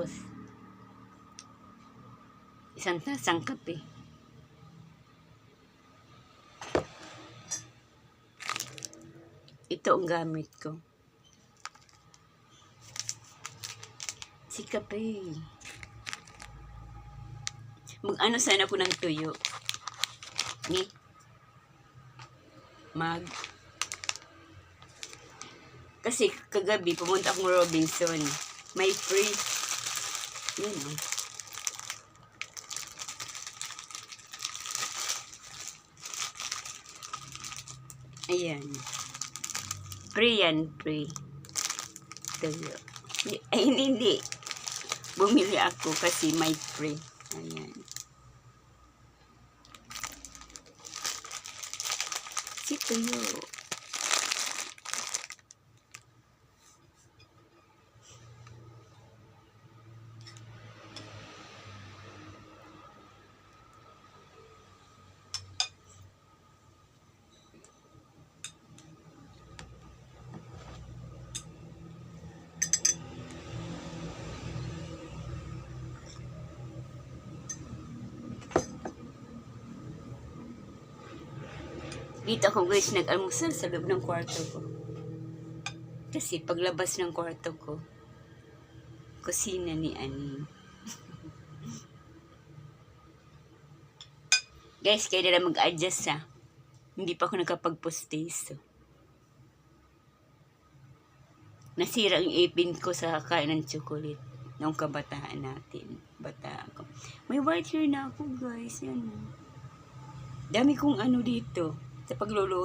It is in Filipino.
Tapos, isang tasang kape. Ito ang gamit ko. Si kape. Mag-ano sana ako ng tuyo. Ni? Kasi kagabi, pumunta akong Robinson. May free. Yan o. Ayan. Free yan, free. Tuyo. Ay, hindi. Bumili ako kasi may free. Ayan. Si tuyo. Dito ako guys nag-almusal sa loob ng kwarto ko. Kasi paglabas ng kwarto ko, kusina ni Ani. Guys, kaya na mag-adjust ha. Hindi pa ako nakapag-postiso. Nasira ang ipin ko sa kain ng chocolate noong kabataan natin. Bata ako. May white hair na ako guys. Yan. Dami kong ano dito. Sa pagluluto.